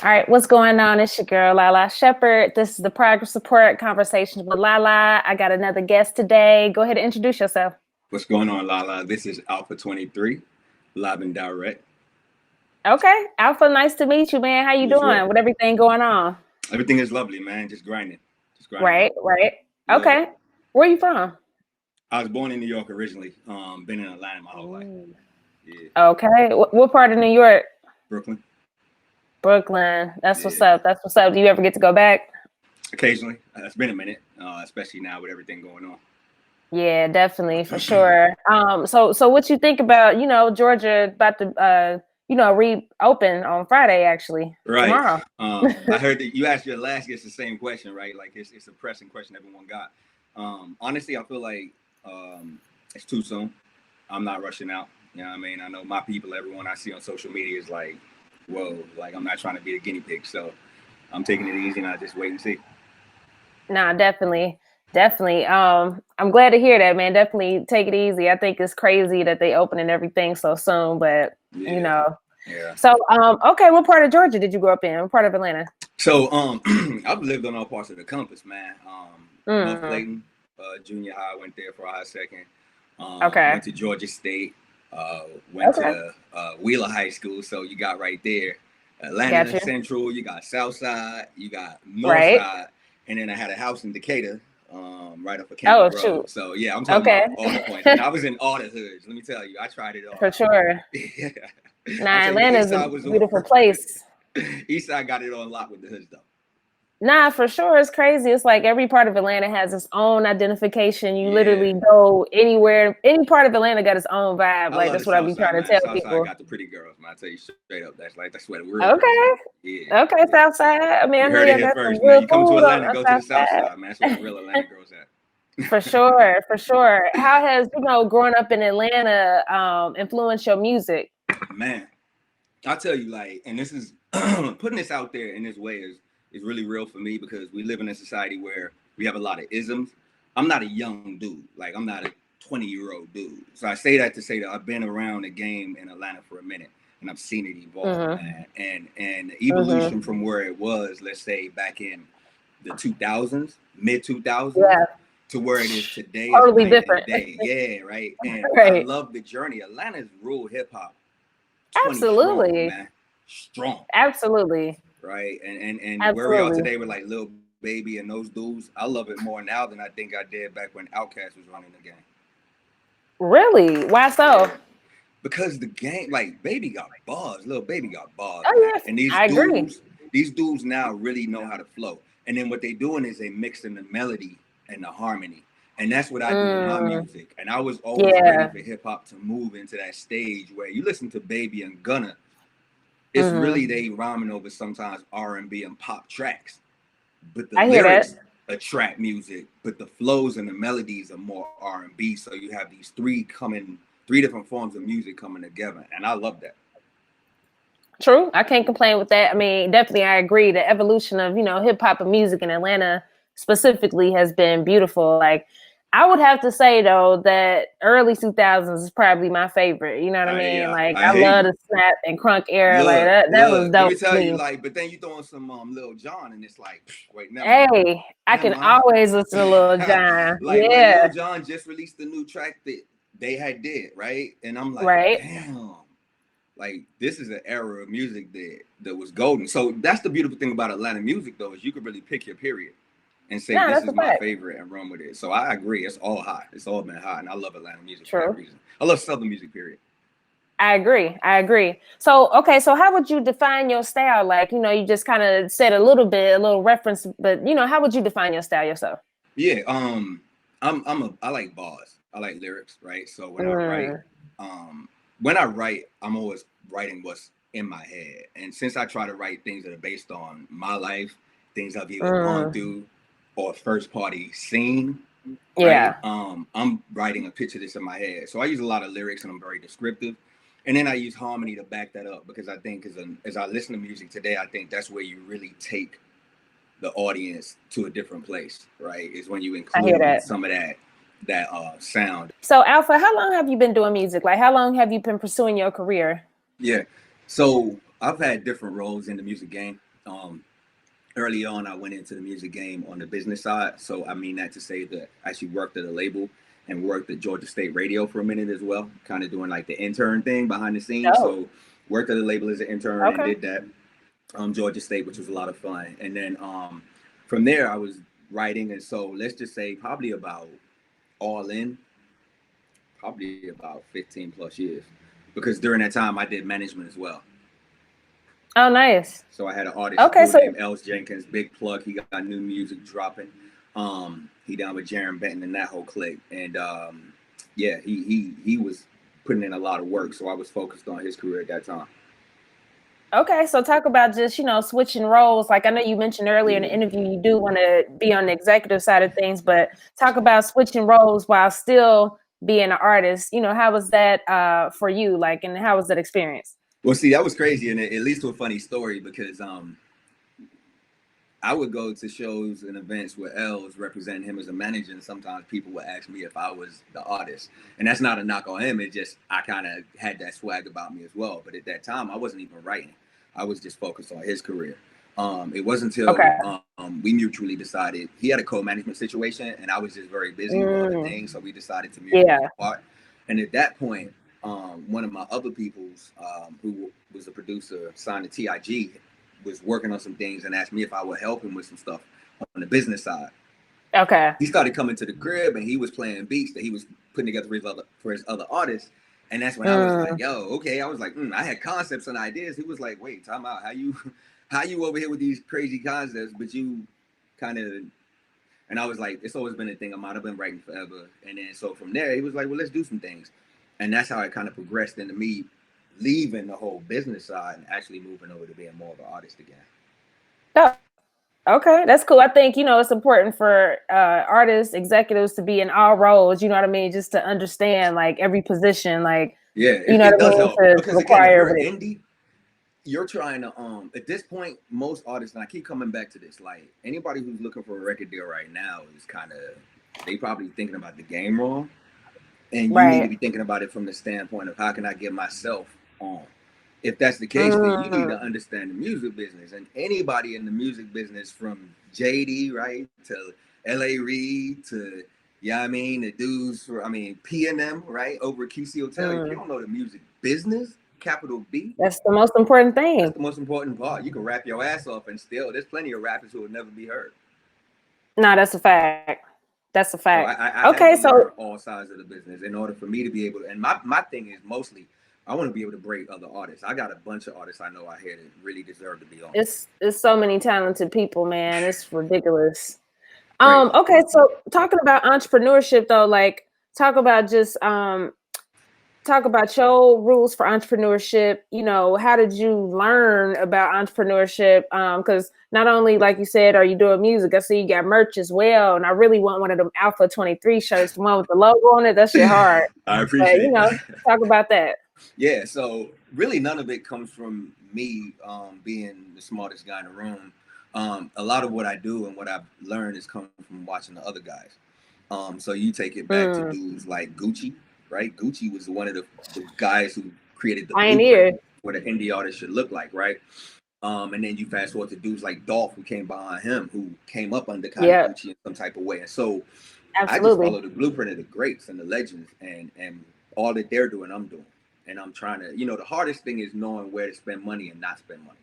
All right, what's going on? It's your girl, Lalaa Shepard. This is the Progress Support Conversations with Lalaa. I got another guest today. Go ahead and introduce yourself. What's going on, Lalaa? This is Alpha23, live and direct. Okay, Alpha, nice to meet you, man. How you You as doing well. with everything going on? Everything is lovely, man. Just grinding. Right, right. Yeah. Okay, where you from? I was born in New York originally. Been in Atlanta my whole life. Mm. Yeah. Okay, what part of New York? Brooklyn. Brooklyn. That's what's Yeah. up. That's what's up. Do you ever get to go back? Occasionally. It's been a minute, especially now with everything going on. Yeah, definitely, for sure. So what you think about, Georgia about to reopen on Friday, actually, Right. tomorrow. I heard that you asked your last guest the same question, right? Like it's a pressing question everyone got. Honestly, I feel like it's too soon. I'm not rushing out. You know what I mean? I know my people, everyone I see on social media is like, whoa, like I'm not trying to be a guinea pig. So I'm taking it easy and I just wait and see. Nah, definitely. Definitely. I'm glad to hear that, man. Definitely take it easy. I think it's crazy that they opening everything so soon, but Yeah. So okay, what part of Georgia did you grow up in? What part of Atlanta? So I've lived on all parts of the compass, man. North Mm. Clayton, junior high, went there for a high second. Okay. Went to Georgia State, went Okay. to Wheeler High School, so you got right there. Atlanta Gotcha. Central, you got South Side, you got North Right. Side, and then I had a house in Decatur, right up a Campbell Oh Grove. shoot. So yeah, I'm talking Okay. about all the points. And I was in all the hoods. Let me tell you, I tried it all. For sure. Yeah. Nah, I tell you, the Atlanta East is a Side was beautiful place. East Side got it on lock with the hoods though. Nah, for sure. It's crazy. It's like every part of Atlanta has its own identification. You literally Yeah. go anywhere, any part of Atlanta got its own vibe. I Like love that's the what I South be Side, trying to man. tell South Side people. got the pretty girls, man. I tell you straight up, that's where the real girls Okay. at. Yeah, Okay, yeah. South Side. I mean, I You know heard it y'all here got some first, man. good You come to food Atlanta, on go to the South South Side. Side, man. That's where the real Atlanta girls For at. sure, for sure. How has, growing up in Atlanta influenced your music? Man, I tell you, like, and this is putting this out there in this way is really real for me because we live in a society where we have a lot of isms. I'm not a young dude, like I'm not a 20-year-old dude. So I say that to say that I've been around the game in Atlanta for a minute and I've seen it evolve, Mm-hmm. man. And the Mm-hmm. evolution from where it was, let's say back in the 2000s, mid 2000s, Yeah, to where it is today is totally night and different. day. Yeah, right. And I Right. love the journey. Atlanta's real hip hop 20 strong, Absolutely. man. Strong, Absolutely. right? And where we are Absolutely. today with like Lil Baby and those dudes, I love it more now than I think I did back when Outkast was running the game. Really? Why so? Yeah. Because the game, like Baby got bars, Lil Baby got bars, Oh man. yes, And I agree. these dudes now really know how to flow. And then what they doing is they mix in the melody and the harmony. And that's what I do with my Mm, music. And I was always ready yeah. for hip hop to move into that stage where you listen to Baby and Gunna, it's really Mm-hmm. they rhyming over sometimes R&B and pop tracks, but the I hear that. lyrics are trap music, but the flows and the melodies are more R&B. So you have these three different forms of music coming together, and I love that. True. I can't complain with that. I mean, definitely I agree. The evolution of, hip hop and music in Atlanta specifically has been beautiful. Like I would have to say though that early 2000s is probably my favorite. You know what I mean? Like I I hear love you. the snap and crunk era. Like Look, that was look. Let dope me to tell you, me. like, but then you throwing some Lil Jon, and it's like, wait, never mind, Hey, I never can mind. always listen to Lil Jon. Like Lil Yeah. Jon just released the new track that they had did right, and I'm like, Right. damn. Like this is an era of music that was golden. So that's the beautiful thing about Atlanta music, though, is you could really pick your period and say No, this that's a is my fact. favorite and run with it. So I agree, it's all hot. It's all been hot, and I love Atlanta music for that True. reason. I love Southern music, period. I agree. I agree. So, okay, so how would you define your style? Like, you just kind of said a little reference, but how would you define your style yourself? Yeah, I like bars. I like lyrics, right? So Mm, um, when I write, I'm always writing what's in my head, and since I try to write things that are based on my life, things I've either gone mm, through or first party seen, right? yeah. I'm writing a picture that's in my head, so I use a lot of lyrics, and I'm very descriptive. And then I use harmony to back that up because I think as I listen to music today, I think that's where you really take the audience to a different place, right? Is when you I hear include that. some of that sound. So, Alpha, how long have you been doing music? Like, how long have you been pursuing your career? Yeah. So I've had different roles in the music game. Um, Early on, I went into the music game on the business side. So I mean that to say that I actually worked at a label and worked at Georgia State Radio for a minute as well, kind of doing like the intern thing behind the scenes. Oh, So worked at a label as an intern and okay. did that. Georgia State, which was a lot of fun. And then from there, I was writing, and so let's just say probably about all in, probably about 15 plus years, because during that time I did management as well. Oh, nice. So I had an artist Okay, so named Els Jenkins, big plug. He got new music dropping. He down with Jaron Benton and that whole clique, and yeah, he was putting in a lot of work. So I was focused on his career at that time. okay, so talk about just, switching roles. Like I know you mentioned earlier in the interview, you do want to be on the executive side of things, but talk about switching roles while still being an artist. How was that for you? Like, and how was that experience? Well, see, that was crazy, and it leads to a funny story because I would go to shows and events where L was representing him as a manager, and sometimes people would ask me if I was the artist. And that's not a knock on him. It just, I kind of had that swag about me as well. But at that time, I wasn't even writing. I was just focused on his career. It wasn't until we mutually decided he had a co-management situation, and I was just very busy with other things. So we decided to mutually apart. And at that point, one of my other people's, who was a producer, signed to TIG, was working on some things and asked me if I would help him with some stuff on the business side. Okay. He started coming to the crib and he was playing beats that he was putting together for his other artists. And that's when I was like, yo, okay. I was like, I had concepts and ideas. He was like, wait, time out. How you over here with these crazy concepts, but you kind of, and I was like, it's always been a thing. I might have been writing forever. And then so from there, he was like, well, let's do some things. And that's how it kind of progressed into me leaving the whole business side and actually moving over to being more of an artist again. Oh, okay, that's cool. I think, it's important for artists, executives to be in all roles, you know what I mean? Just to understand like every position, like, yeah, you know it what I does mean? help. To because again, if you're indie, you're trying to, at this point, most artists, and I keep coming back to this, like anybody who's looking for a record deal right now is kind of, they probably thinking about the game wrong. And you need to be thinking about it from the standpoint of how can I get myself on. If that's the case, then you need to understand the music business. And anybody in the music business, from JD, right, to LA Reid, to, the dudes for, P&M, right, over at QC Hotel. If you don't know the music business, capital B, that's the most important thing. That's the most important part. You can rap your ass off and still, there's plenty of rappers who will never be heard. No, that's a fact. That's a fact. So I okay, had to learn all sides of the business in order for me to be able to, and my thing is mostly, I want to be able to break other artists. I got a bunch of artists I know out here that really deserve to be on. It's so many talented people, man. It's ridiculous. Okay, so talking about entrepreneurship though, like talk about just talk about your rules for entrepreneurship. How did you learn about entrepreneurship? Because not only, like you said, are you doing music, I see you got merch as well. And I really want one of them Alpha23 shirts, the one with the logo on it. That shit hard. I appreciate it. Talk about that. Yeah, so really none of it comes from me being the smartest guy in the room. A lot of what I do and what I've learned is coming from watching the other guys. So you take it back to dudes like Gucci, right? Gucci was one of the guys who created the blueprint what an indie artist should look like, right? And then you fast forward to dudes like Dolph, who came behind him, who came up under kind of Gucci in some type of way. And so I just follow the blueprint of the greats and the legends, and all that they're doing, I'm doing. And I'm trying to, the hardest thing is knowing where to spend money and not spend money.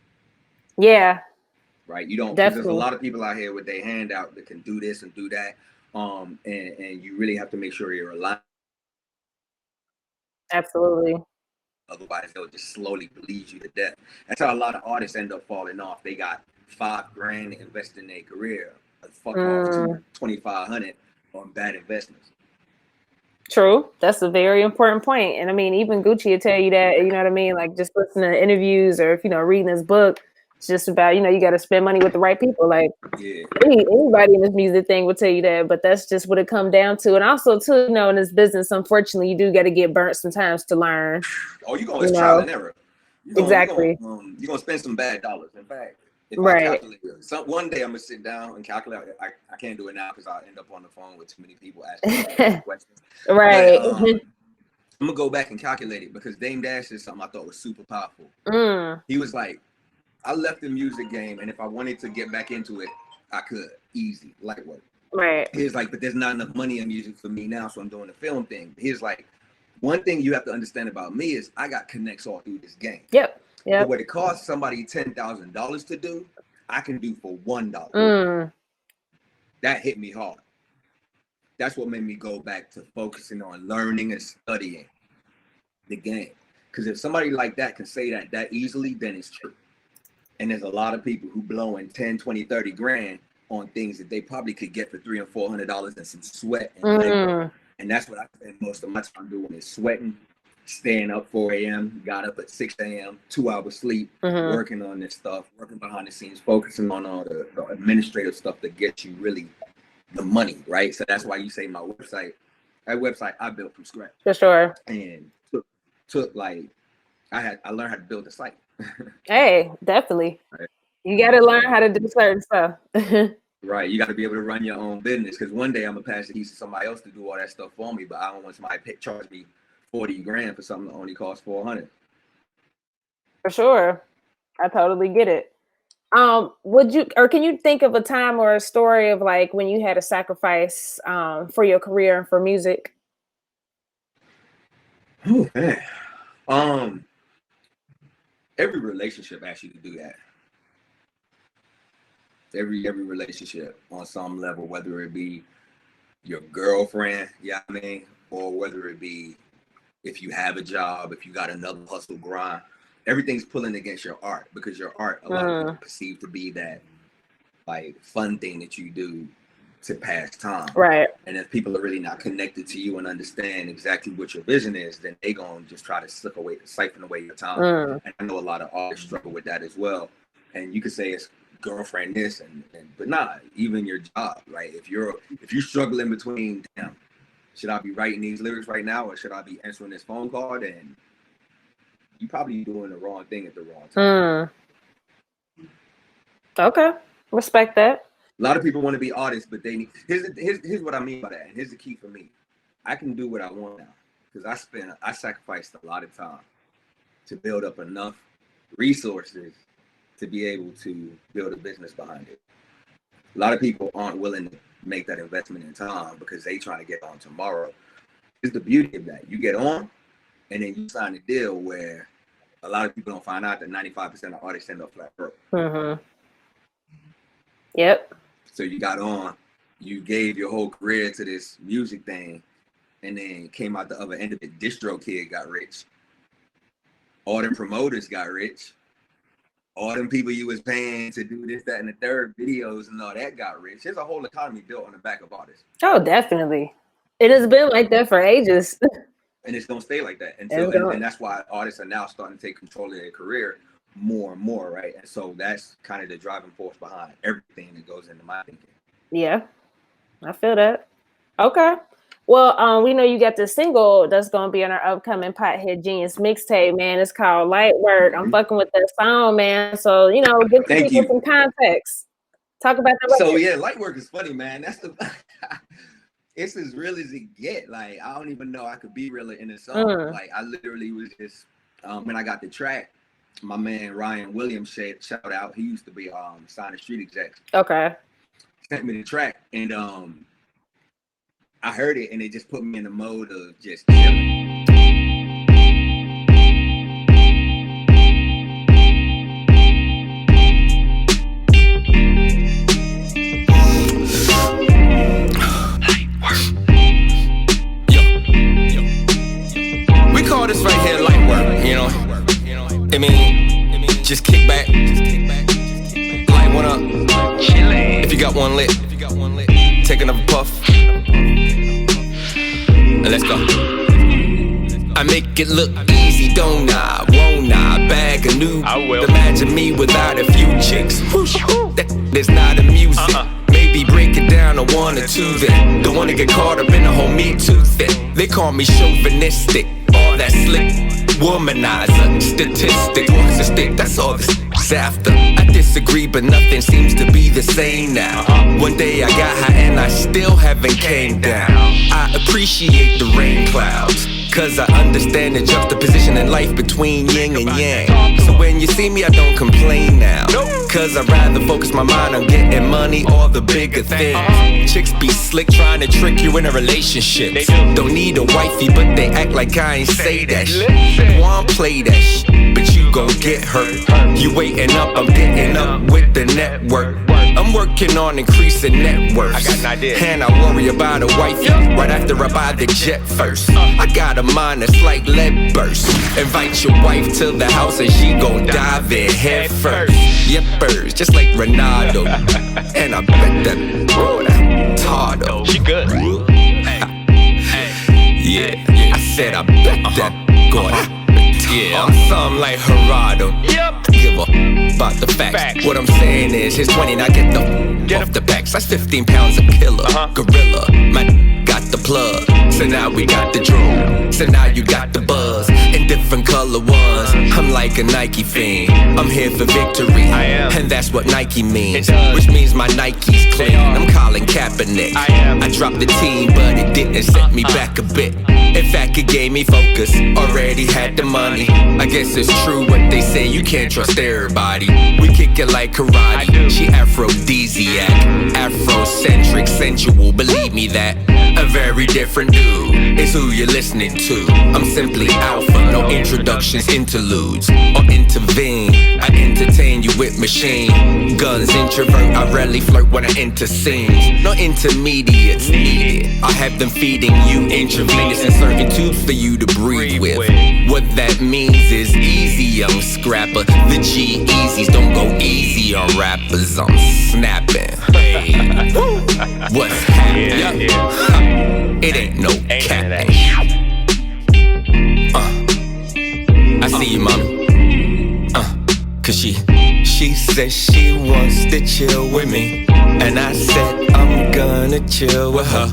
Yeah. Right. You don't, because there's a lot of people out here with their hand out that can do this and do that. And you really have to make sure you're aligned. Absolutely. Otherwise, they'll just slowly bleed you to death. That's how a lot of artists end up falling off. They got $5,000 invested in their career, fuck off 2,500 on bad investments. True. That's a very important point. And I mean, even Gucci will tell you that, you know what I mean? Like just listening to interviews or, if, reading his book, it's just about, you got to spend money with the right people. Like anybody in this music thing will tell you that, but that's just what it comes down to. And also too, in this business, unfortunately, you do got to get burnt sometimes to learn. Oh, you're going to trial and error. Exactly. You're going to spend some bad dollars. In fact, if I calculate it, one day I'm gonna sit down and calculate. I can't do it now because I'll end up on the phone with too many people asking questions. Right. But, I'm gonna go back and calculate it because Dame Dash is something I thought was super powerful. He was like, I left the music game, and if I wanted to get back into it, I could. Easy, light work. Right. Here's like, but there's not enough money in music for me now, so I'm doing the film thing. Here's like, one thing you have to understand about me is I got connects all through this game. Yep. But what it costs somebody $10,000 to do, I can do for $1. That hit me hard. That's what made me go back to focusing on learning and studying the game. Because if somebody like that can say that easily, then it's true. And there's a lot of people who blowing 10, 20, 30 grand on things that they probably could get for $300 or $400 and some sweat and labor. And that's what I spend most of my time doing, is sweating, staying up 4 a.m., got up at 6 a.m., 2 hours sleep, working on this stuff, working behind the scenes, focusing on all the administrative stuff that gets you really the money, right? So that's why you say my website, that website I built from scratch. For sure. And took like, I learned how to build a site. Hey, definitely. Right. You got to learn how to do certain stuff. Right. You got to be able to run your own business, because one day I'm going to pass the keys to somebody else to do all that stuff for me, but I don't want somebody to charge me 40 grand for something that only costs 400. For sure. I totally get it. Can you think of a time or a story of like when you had to sacrifice for your career and for music? Oh man. Every relationship asks you to do that. Every relationship on some level, whether it be your girlfriend, or whether it be if you have a job, if you got another hustle grind, everything's pulling against your art, because your art, a lot of people perceive to be that like fun thing that you do to pass time. Right. And if people are really not connected to you and understand exactly what your vision is, then they gonna just try to siphon away your time. And I know a lot of artists struggle with that as well. And you could say it's girlfriend this but not even your job, right? If you're struggling between, damn, should I be writing these lyrics right now, or should I be answering this phone call? Then you probably doing the wrong thing at the wrong time. Okay, respect that. A lot of people want to be artists, but they need. Here's what I mean by that. And here's the key for me. I can do what I want now, because I sacrificed a lot of time to build up enough resources to be able to build a business behind it. A lot of people aren't willing to make that investment in time because they trying to get on tomorrow. It's the beauty of that. You get on, and then you sign a deal where a lot of people don't find out that 95% of artists end up flat broke. Yep. So you got on, you gave your whole career to this music thing, and then came out the other end of it. Distro Kid got rich. All them promoters got rich. All them people you was paying to do this, that, and the third videos and all that got rich. There's a whole economy built on the back of artists. Oh, definitely. It has been like that for ages. And it's gonna stay like that and that's why artists are now starting to take control of their career more and more, right? And so that's kind of the driving force behind everything that goes into my thinking. Yeah, I feel that. Okay. Well, we know you got the single that's gonna be on our upcoming Pothead Genius mixtape, man. It's called Light Work. I'm fucking with that song, man. So, give people some context. Talk about that. So yeah, Light Work is funny, man. That's the it's as real as it get. Like, I don't even know I could be realer in a song. Like, I literally was just when I got the track, my man Ryan Williams, shout out, he used to be Sign the Street exec. Okay. Sent me the track, and I heard it, and it just put me in the mode of just chilling. We call this right here light work, I mean, just kick back, light one up. If you got one lit, take another puff, and let's go. I make it look easy, don't I? Won't I? Bag a new. I will. Imagine me without a few chicks. That's not a music. Maybe break it down to one or two then. Don't wanna get caught up in the whole Me Too thing. They call me chauvinistic, all that slick womanizer, statistic, wants to stick, that's all this weeks after. I disagree, but nothing seems to be the same now. One day I got high and I still haven't came down. I appreciate the rain clouds, cause I understand the juxtaposition in life between yin and yang. So when you see me, I don't complain now, cause I'd rather focus my mind on getting money or the bigger things. Chicks be slick trying to trick you in a relationship. Don't need a wifey, but they act like I ain't say that shit. Wanna play that shit, but you gon' get hurt. You waiting up, I'm getting up with the network. I'm working on increasing net worth. I got an idea. And I worry about a wifey right after I buy the jet first. I got a mind that's like lead burst. Invite your wife to the house and she gon' dive in head first. Yepers, just like Ronaldo. And I bet that bro, that Tardo. She good. Yeah, I said I bet that God. Yeah, I'm something like Gerardo. Give a about the facts. What I'm saying is, here's 20 and I get off the backs. That's 15 pounds of killer. Gorilla, man, got the plug. So now we got the drone. So now you got the buzz in different color ones. I'm like a Nike fiend. I'm here for victory. I am. And that's what Nike means. Which means my Nike's clean. I'm calling Kaepernick. I dropped the team, but it didn't set me back a bit. In fact, it gave me focus. Already had the money. I guess it's true what they say, you can't trust everybody. We kick it like karate. She aphrodisiac, Afrocentric, sensual, believe me that. A very different dude is who you're listening to. I'm simply alpha, no introductions, interludes, or intervene. I entertain you with machine guns, introvert, I rarely flirt when I enter scenes. No intermediates needed. I have them feeding you intravenous and certain tubes for you to breathe with. What that means is easy, young scrapper. The G-Eazies don't go easy on rappers. I'm snapping. Hey, what's happening? It ain't no capping. I see you, mommy. Cause she said she wants to chill with me, and I said I'm gonna chill with her.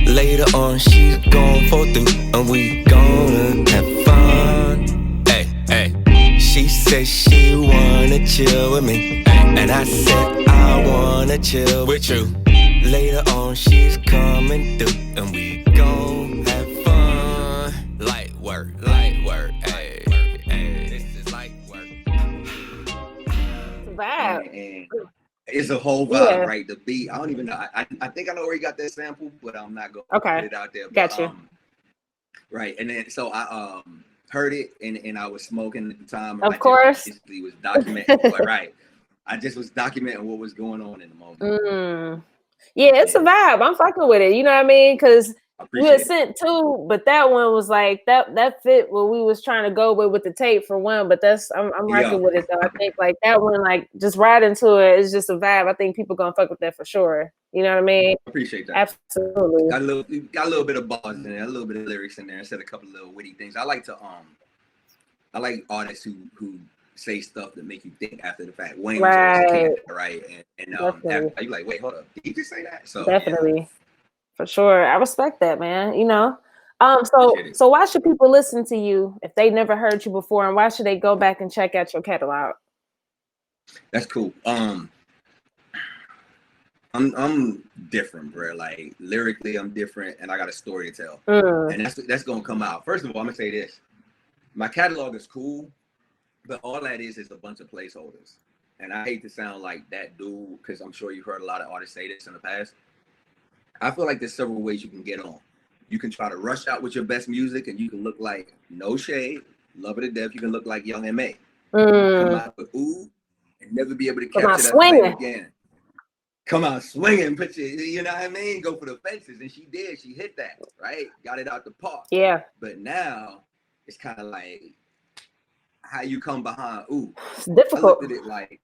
Later on she's gon' fall through and we gonna have fun. Hey, she said she wanna chill with me, and I said I wanna chill with you. Later on she's coming through and we gon' have fun. Light work, hey, this is light work. Vibe. It's a whole vibe, right? The beat, I don't even know. I think I know where you got that sample, but I'm not going to put it out there. But, Gotcha. Right, and then so I heard it, and I was smoking at the time. Of course. Basically was documenting, right? I just was documenting what was going on in the moment. Yeah, it's a vibe. I'm fucking with it. You know what I mean? Because we had sent two, but that one was like that fit what we was trying to go with the tape for one. But that's I'm rocking with it though. I think like that one, like just right into it is just a vibe. I think people gonna fuck with that for sure. You know what I mean? I appreciate that. Absolutely. Got a little bit of bars in there, a little bit of lyrics in there, and said a couple of little witty things. I like artists who say stuff that make you think after the fact. Wayne right? And after, you like, wait, hold up, did he just say that? So definitely. Yeah. For sure. I respect that, man. You know, so why should people listen to you if they never heard you before, and why should they go back and check out your catalog? That's cool. I'm different, bro. Like lyrically, I'm different, and I got a story to tell, and that's gonna come out. First of all, I'm gonna say this: my catalog is cool, but all that is a bunch of placeholders. And I hate to sound like that dude, because I'm sure you've heard a lot of artists say this in the past. I feel like there's several ways you can get on. You can try to rush out with your best music, and you can look like No Shade, Love It to Death. You can look like Young M.A. Come out with Ooh, and never be able to capture that flame again. Come out swinging, you know what I mean? Go for the fences, and she did. She hit that, right? Got it out the park. Yeah. But now it's kind of like how you come behind Ooh. It's difficult. I looked at it like,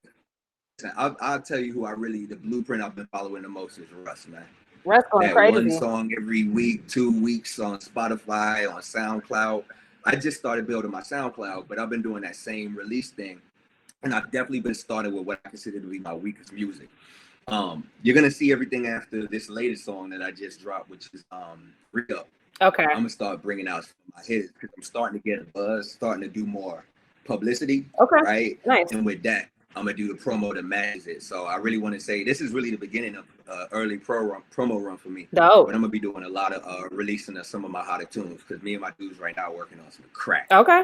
I'll tell you who the blueprint I've been following the most is Russ, man. Russ going crazy. One song every week, 2 weeks on Spotify, on SoundCloud. I just started building my SoundCloud, but I've been doing that same release thing. And I've definitely been starting with what I consider to be my weakest music. You're gonna see everything after this latest song that I just dropped, which is Re-Up. Okay. I'm gonna start bringing out my hits because I'm starting to get a buzz, starting to do more publicity. Okay. Right. Nice. And with that, I'm gonna do the promo that matches it. So I really want to say this is really the beginning of early promo run for me. Dope. But I'm gonna be doing a lot of releasing of some of my hotter tunes because me and my dudes right now are working on some crack. Okay,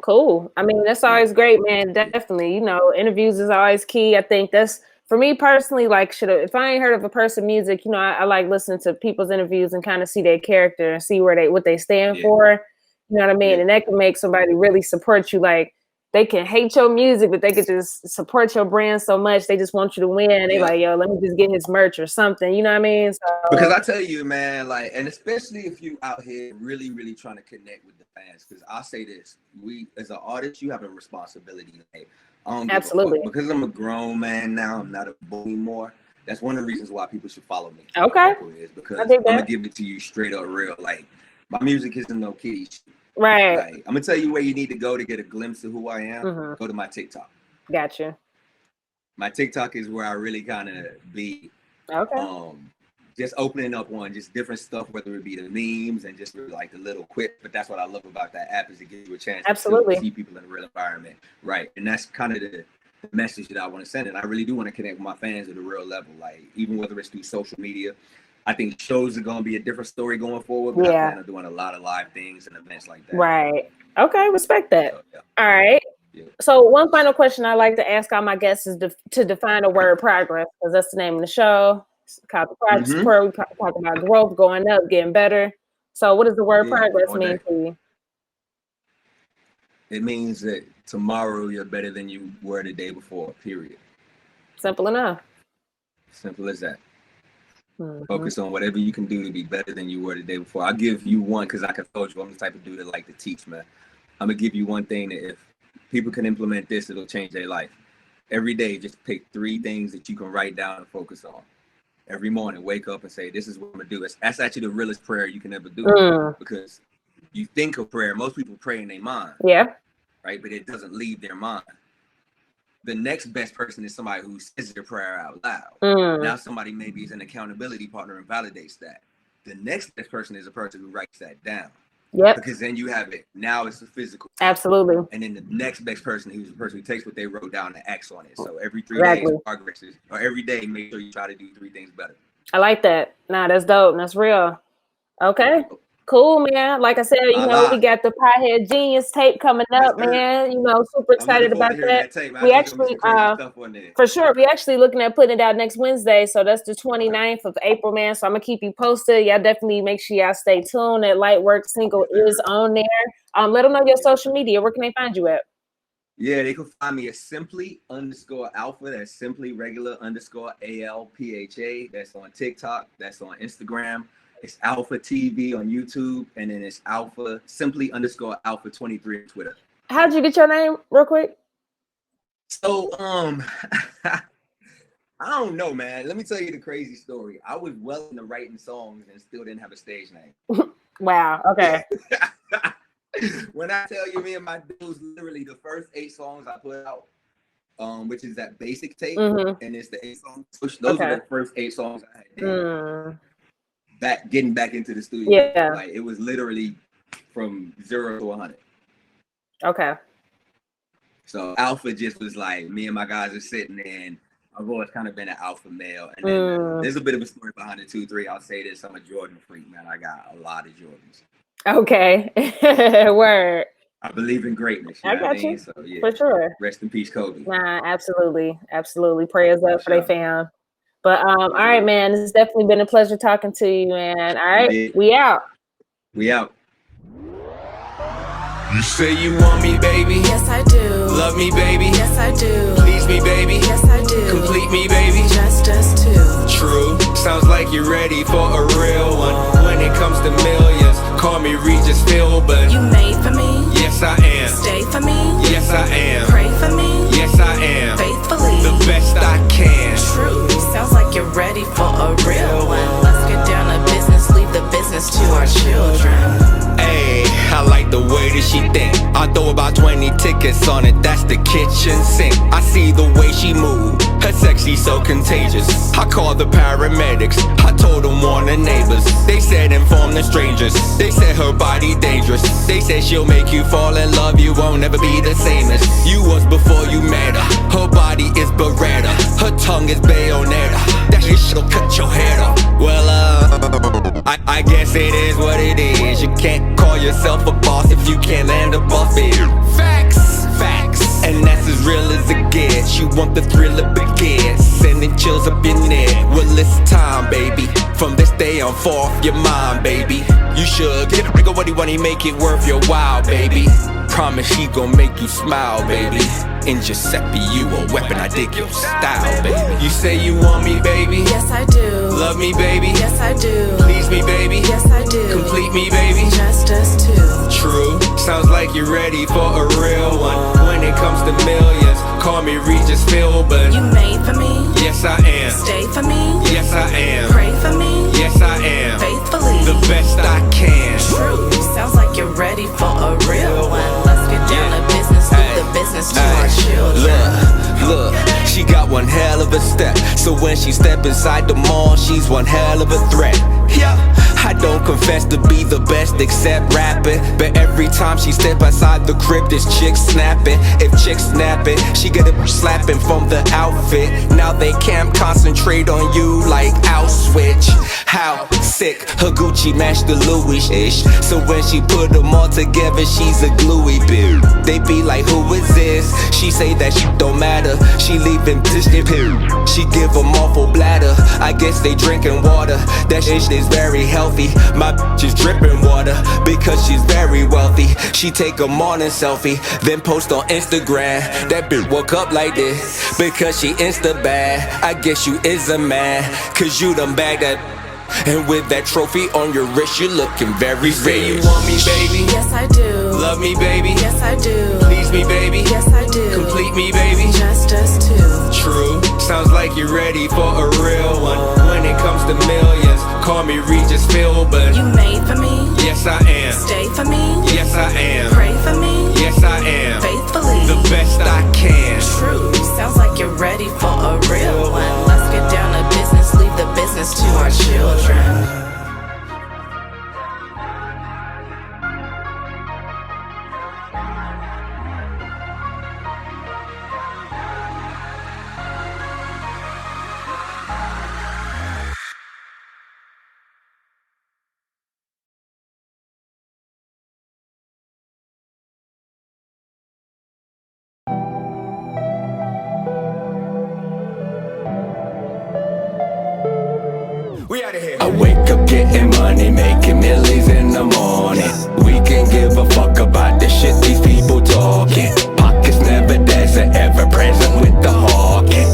cool. I mean, that's always great, man. Definitely, you know, interviews is always key. I think that's for me personally. Like, if I ain't heard of a person music, you know, I like listening to people's interviews and kind of see their character and see what they stand for. You know what I mean? And that can make somebody really support you. Like, they can hate your music, but they could just support your brand so much. They just want you to win. They like, yo, let me just get his merch or something. You know what I mean? So, because I tell you, man, like, and especially if you out here really, really trying to connect with the fans, because I'll say this, we as an artist, you have a responsibility. Like, absolutely. Because I'm a grown man now, I'm not a boy anymore. That's one of the reasons why people should follow me. Okay. Is because I'm gonna give it to you straight up real. Like, my music isn't no kiddie shit. Right. Like, I'm gonna tell you where you need to go to get a glimpse of who I am. Go to my TikTok. Gotcha. My TikTok is where I really kind of be. Okay. Just opening up on just different stuff, whether it be the memes and just really like the little quip. But that's what I love about that app is it gives you a chance to see people in a real environment. Right. And that's kind of the message that I want to send. And I really do want to connect with my fans at a real level. Like, even whether it's through social media. I think shows are going to be a different story going forward. But I plan on doing a lot of live things and events like that. Right. Okay. Respect that. So, all right. Yeah. So one final question I like to ask all my guests is to define the word progress, because that's the name of the show. It's called the Progress Report. We talk about growth, going up, getting better. So what does the word progress mean to you? It means that tomorrow you're better than you were the day before, period. Simple enough. Simple as that. Focus on whatever you can do to be better than you were the day before. I'll give you one, because I told you I'm the type of dude that like to teach, man. I'm going to give you one thing that if people can implement this, it'll change their life. Every day, just pick 3 things that you can write down and focus on. Every morning, wake up and say, this is what I'm going to do. That's actually the realest prayer you can ever do, because you think of prayer. Most people pray in their mind. Yeah. Right? But it doesn't leave their mind. The next best person is somebody who says their prayer out loud. Now somebody maybe is an accountability partner and validates that. The next best person is a person who writes that down. Yep. Because then you have it. Now it's a physical. Absolutely. And then the next best person, who's the person who takes what they wrote down and acts on it. So every 3 days progresses, or every day, make sure you try to do 3 things better. I like that. Nah, that's dope. That's real. Okay. Cool, man. Like I said, you know, we got the Pothead Genius tape coming up, man. You know, super excited about that. We actually, for sure, we actually looking at putting it out next Wednesday. So that's the 29th of April, man. So I'm going to keep you posted. Y'all definitely make sure y'all stay tuned. That Lightwork single is on there. Let them know your social media. Where can they find you at? Yeah, they can find me at simply_alpha. That's simply regular _ALPHA. That's on TikTok. That's on Instagram. It's Alpha23 on YouTube, and then it's simply_Alpha23 on Twitter. How'd you get your name, real quick? So, I don't know, man. Let me tell you the crazy story. I was well into writing songs and still didn't have a stage name. Wow. Okay. When I tell you, me and my dudes, literally the first 8 songs I put out, which is that basic tape, and it's the 8 songs. Those were the first 8 songs I had. Getting back into the studio. Yeah. Like, it was literally from 0 to 100. Okay. So Alpha just was like, me and my guys are sitting there, and I've always kind of been an alpha male. And then there's a bit of a story behind the 2-3. I'll say this, I'm a Jordan freak, man. I got a lot of Jordans. Okay. Word. I believe in greatness. I got you. So, yeah. For sure. Rest in peace, Kobe. Nah, absolutely. Absolutely. Prayers up for their fam. But all right, man. This has definitely been a pleasure talking to you, man. All right, we out. We out. You say you want me, baby. Yes, I do. Love me, baby. Yes, I do. Please me, baby. Yes, I do. Complete me, baby. Just us two. True. Sounds like you're ready for a real one. When it comes to millions, call me Regis Philbin. You made for me. Yes, I am. Stay for me. Yes, I am. Pray for me. Yes, I am. Faithfully. The best I can. True. Sounds like you're ready for a real one. Let's get down to business. Leave the business to our children. Hey, I like the way that she think. I throw about 20 tickets on it, that's the kitchen sink. I see the way she move, her sexy so contagious. I called the paramedics, I told them warn the neighbors. They said inform the strangers, they said her body dangerous. They said she'll make you fall in love, you won't never be the same as you was before you met her. Her body as Bayonetta. That shit'll cut your head off. Well, I guess it is what it is. You can't call yourself a boss if you can't land a boss bitch. Facts, facts, and that's as real as it gets. You want the thrill of begin, sending chills up your neck. Well, it's time, baby. From this day on, fall off your mind, baby. You should get a nigga what he want, he make it worth your while, baby. Promise he gon' make you smile, baby. In Giuseppe, you a weapon, I dig your style, baby. You say you want me, baby? Yes, I do. Love me, baby? Yes, I do. Please me, baby? Yes, I do. Complete me, baby? Just us two. True, sounds like you're ready for a real one. When it comes to millions, call me Regis Phil, but You made for me. yes I am. Stay for me. Yes I am. Pray for me. Yes I am. Faithfully. The best I can. True. Sounds like you're ready for a real one. Let's get down to business. Leave the business to our children. Look, she got one hell of a step. So when she step inside the mall, she's one hell of a threat. Yeah, I don't confess to be the best except rapping, but every time she step outside the crib, this chick snapping. If chick snapping, she get a slapping from the outfit. Now they can't concentrate on you like out switch. How sick, her Gucci match the Louis-ish. So when she put them all together, she's a gluey bitch. They be like, who is this? She say that shit don't matter. She leaving this shit here. She give them awful bladder. I guess they drinking water. That shit is very healthy. My bitch is dripping water because she's very wealthy. She take a morning selfie, then post on Instagram. That bitch woke up like this because she insta bad. I guess you is a man, cause you done bagged that. And with that trophy on your wrist, you're looking very rich. Say you want me, baby? Yes, I do. Love me, baby? Yes, I do. Please me, baby? Yes, I do. Complete me, baby? Just us two. True, sounds like you're ready for a real one. When it comes to millions, call me Regis Phil, but You made for me. yes I am. Stay for me. Yes I am. Pray for me. Yes I am. Faithfully. The best I can. True. Sounds like you're ready for a real one. Let's get down to business. Leave the business to our children. We out of here. I wake up getting money, making millies in the morning. We can give a fuck about the shit these people talking. Pockets never desert, ever present with the hawking.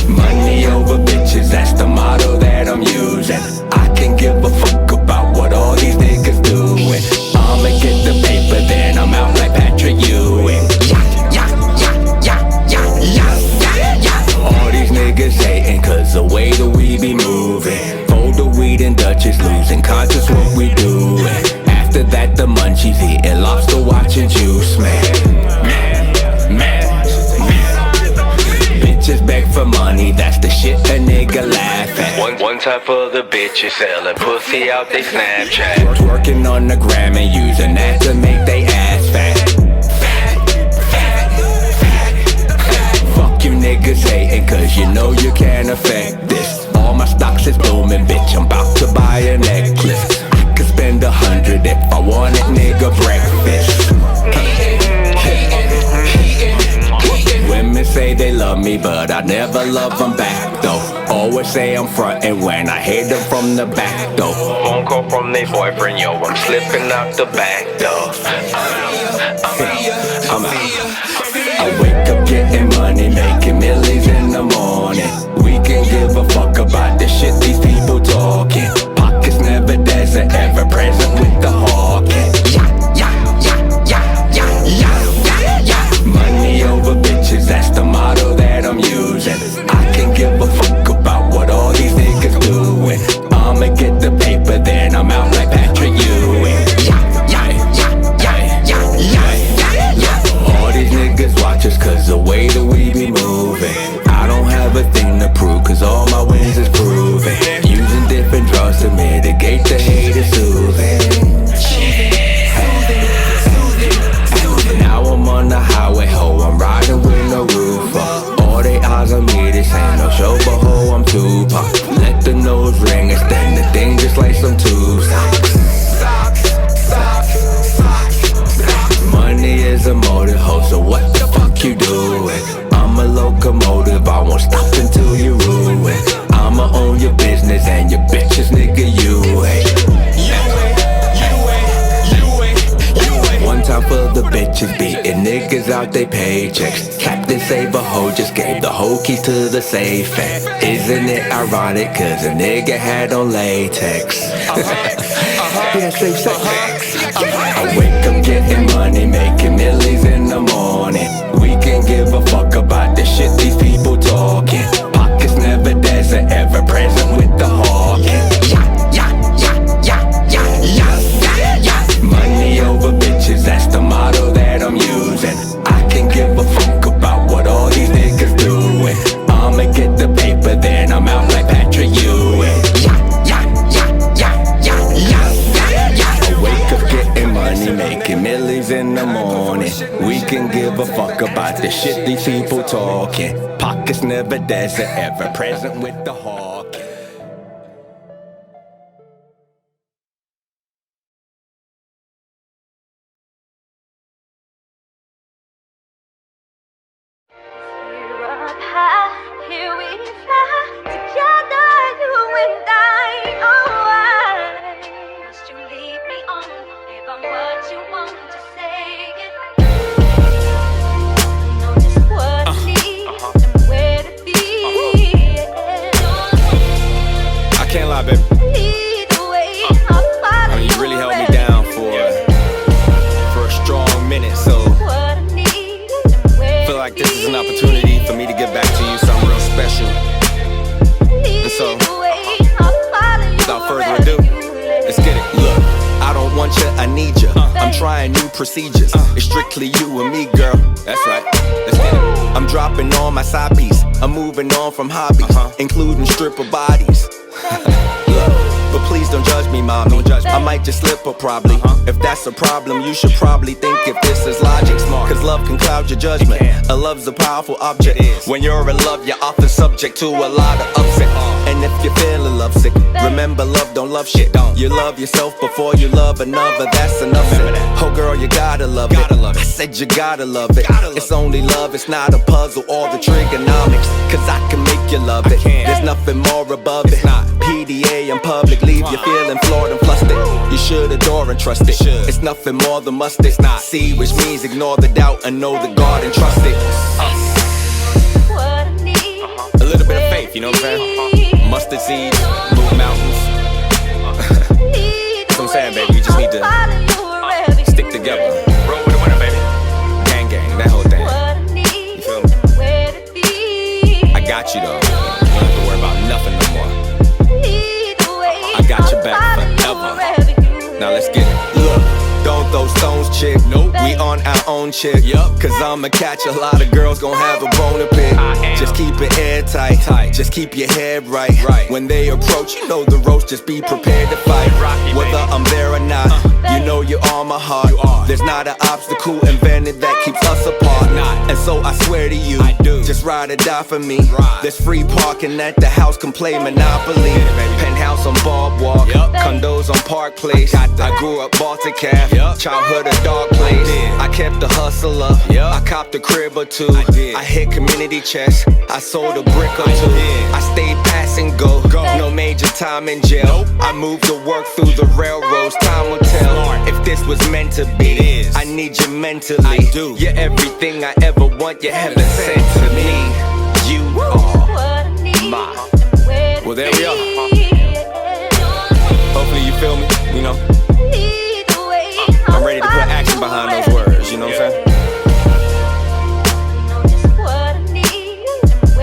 Money over bitches, that's the motto that I'm using. I can give a fuck about what all these niggas doing. I'ma get the paper, then I'm out like Patrick Ewing. All these niggas hating cause the way that we be moving. Fold the weed and Dutchess, losing conscious what we doing. After that the munchies, eating lobster, watching juice, man. Bitches beg for money, that's the shit a nigga laugh at. One time for the bitches selling pussy out they Snapchat. Working on the gram and using that to make they ass fat. Fuck you niggas hating cause you know you can't affect this. All my stocks is booming, bitch, I'm about to buy a necklace. I could spend 100 if I wanted nigga breakfast. Women say they love me, but I never love them back though. Always say I'm frontin' when I hit them from the back though. Phone call from their boyfriend, yo, I'm slipping out the back door. I'm out. I wake up getting money, making millies in the morning. We can give a fuck about the shit these people talking. Pockets never desert, ever present with the hawking. Money over bitches, that's the motto that I'm using. I can give a fuck about what all these niggas doing. I'ma get the paper, then I'm out like Patrick Ewing. All these niggas watch us cause the way that we be moving. the bitches beating niggas out they paychecks. Captain Save-A-Ho just gave the whole keys to the safe. Isn't it ironic, cause a nigga had on latex? Yeah, safe sex. I wake up getting money, making millies in the morning. We can give a fuck about the shit these people talking. Pockets never desert, ever present with the hawking. Money over bitches, that's the motto that I'm using. I can give a fuck about what all these niggas doing. I'ma get the paper, then I'm out like Patrick Ewing. I wake up getting money, making millies in the morning. We can give a fuck about the shit these people talking. Pockets never desert, ever present with the hawk. Here we fly together, you and I. Oh, why must you lead me on? If I'm what you want to say it, know just what I need and where to be. I can't lie, baby. Either way, I'll follow you really held me down for a strong minute, so I feel like this is an opportunity for me to get back to you something real special. And so, without further ado, let's get it. Look, I don't want you, I need you. I'm trying new procedures. It's strictly you and me, girl. That's right, let's get it. I'm dropping on my side piece. I'm moving on from hobbies, including stripper bodies. But please don't judge me, mommy. I might just slip up probably. If that's a problem, you should probably think if this is logic. Cause love can cloud your judgment. A love's a powerful object. When you're in love, you're often subject to a lot of upset. And if you're feeling lovesick, remember love don't love shit. You love yourself before you love another, that's enough said. Oh girl, you gotta love it. I said you gotta love it. It's only love, it's not a puzzle or the trigonomics. Cause I can make you love it. There's nothing more above it. PDA in public, leave you feeling floored and flustered. You should adore and trust it. It's nothing more than mustard. See, which means ignore the doubt and know the God and trust it. A little bit of faith, you know what I'm saying? Mustard seeds, move mountains. That's what I'm saying, baby. You just need to stick together. Roll with the winner, baby. Gang, gang, that whole thing. You feel me? I got you though. You don't have to worry about nothing no more. I got your back forever. Now let's get it. Look, don't throw stones, chick. Nope. We on our own chick. Yup. Cause I'ma catch a lot of girls gon' have a bone to pick. Just keep it airtight. Just keep your head right. When they approach, you know the roast. Just be prepared to fight. Whether I'm there or not, you know you're on my heart. There's not an obstacle invented that keeps us apart. And so I swear to you, just ride or die for me. There's free parking at the house, can play Monopoly. Penthouse on Boardwalk, condos on Park Place. I grew up Baltic Calf, childhood a dark place. I kept the hustle up, I copped a crib or two. I hit community checks, I sold a brick or two. I stayed pass and go, no major time in jail. I moved to work through the railroads, time will tell if this was meant to be. I need you mentally, you're everything I ever want, you heaven sent to me. You are my. Well, there we are. Hopefully you feel me, you know. I'm ready to put action behind those words, you know what I'm saying?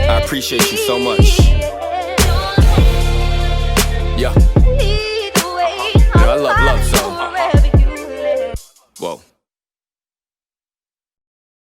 I appreciate you so much. Yeah. You know, I love, so. Whoa.